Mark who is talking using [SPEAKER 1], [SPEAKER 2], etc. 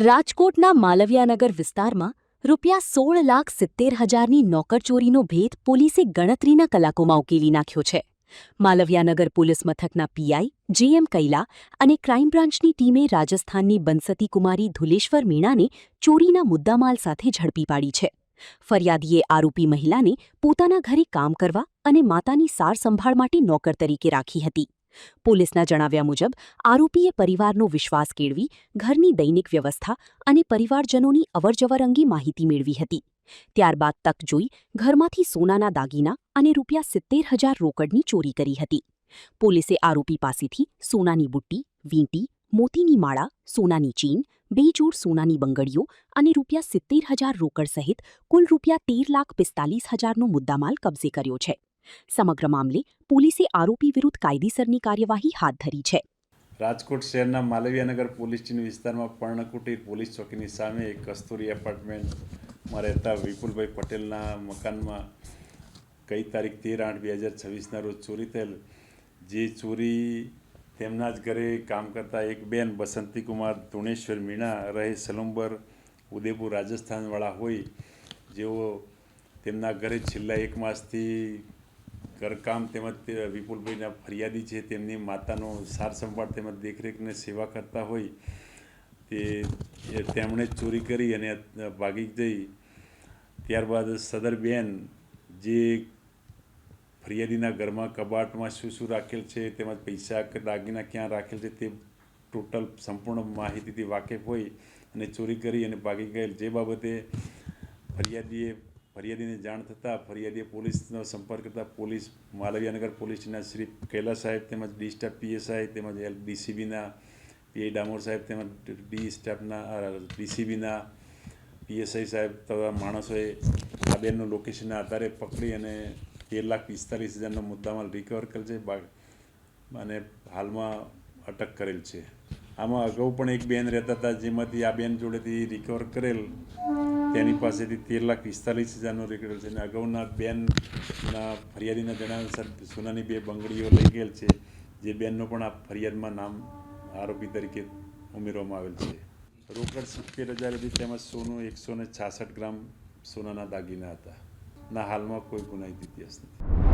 [SPEAKER 1] રાજકોટના માલવિયાનગર વિસ્તારમાં ₹16,70,000ની નોકરચોરીનો ભેદ પોલીસે ગણતરીના કલાકોમાં ઉકેલી નાખ્યો છે. માલવિયાનગર પોલીસ મથકના પીઆઈ જે.એમ. કૈલા અને ક્રાઇમ બ્રાન્ચની ટીમે રાજસ્થાનની બંસતી કુમારી ધુલેશ્વર મીણાને ચોરીના મુદ્દામાલ સાથે ઝડપી પાડી છે. ફરિયાદીએ આરોપી મહિલાને પોતાના ઘરે કામ કરવા અને માતાની સારસંભાળ માટે નોકર તરીકે રાખી હતી. પોલીસના જણાવ્યા મુજબ આરોપીએ પરિવારનો વિશ્વાસ કેળવી ઘરની દૈનિક વ્યવસ્થા અને પરિવારજનોની અવરજવર અંગે માહિતી મેળવી હતી. ત્યારબાદ તક જોઈ ઘરમાંથી સોનાના દાગીના અને ₹70,000 રોકડની ચોરી કરી હતી. પોલીસે આરોપી પાસેથી સોનાની બુટ્ટી, વીંટી, મોતીની માળા, સોનાની ચેઇન, 2 જોડ સોનાની બંગડીઓ અને ₹70,000 રોકડ સહિત કુલ ₹13,45,000નો મુદ્દામાલ કબજે કર્યો છે. સમગ્ર મામલે પોલીસે આરોપી વિરુદ્ધ કાયદેસરની કાર્યવાહી હાથ ધરી છે.
[SPEAKER 2] રાજકોટ શહેરના માલવિયાનગર પોલીસ સ્ટેશન વિસ્તારમાં પર્ણકુટીર પોલીસ ચોકીની સામે એક કસ્તુરી એપાર્ટમેન્ટમાં રહેતા વિપુલભાઈ પટેલના મકાનમાં ગઈ તારીખ 13/8/2026ના રોજ ચોરી થયેલ. જે ચોરી તેમના જ ઘરે કામ કરતા એક બેન બસંતીકુમાર ધુણેશ્વર મીણા રહે સલુંબર ઉદયપુર રાજસ્થાનવાળા હોય, જેઓ તેમના ઘરે છેલ્લા 1 માસથી ઘરકામ તેમજ વિપુલભાઈના ફરિયાદી છે તેમની માતાનો સારસંભાળ તેમજ દેખરેખને સેવા કરતા હોય તેમણે ચોરી કરી અને ભાગી જઈ. ત્યારબાદ સદર બેન જે ફરિયાદીના ઘરમાં કબાટમાં શું રાખેલ છે તેમજ પૈસા કે દાગીના ક્યાં રાખેલ છે તે ટોટલ સંપૂર્ણ માહિતીથી વાકેફ હોય અને ચોરી કરી અને ભાગી ગયેલ. જે બાબતે ફરિયાદીને જાણ થતાં ફરિયાદીએ પોલીસનો સંપર્ક કરતાં પોલીસ માલવિયાનગર પોલીસ સ્ટેશનના શ્રી કૈલા સાહેબ તેમજ ડી સ્ટાફ પીએસઆઈ તેમજ ડીસીબીના પીઆઈ ડામોર સાહેબ તેમજ ડી સ્ટાફના ડીસીબીના પીએસઆઈ સાહેબ તથા માણસોએ આ બેનનું લોકેશનના આધારે પકડી અને 13,45,000નો મુદ્દામાલ રિકવર કરેલ છે અને હાલમાં અટક કરેલ છે. આમાં અગાઉ પણ એક બેન રહેતા હતા, જેમાંથી આ બેન જોડેથી રિકવર કરેલ તેની પાસેથી 13,45,000નો રિકવર છે અને અગાઉના બેનના ફરિયાદીના જણાવ્યા અનુસાર સોનાની 2 બંગડીઓ લઈ ગયેલ છે, જે બેનનો પણ આ ફરિયાદમાં નામ આરોપી તરીકે ઉમેરવામાં આવેલ છે. રોકડ 70,000 હતી તેમજ સોનું 166 ગ્રામ સોનાના દાગીના હતા. હાલમાં કોઈ ગુનાહિત ઇતિહાસ નથી.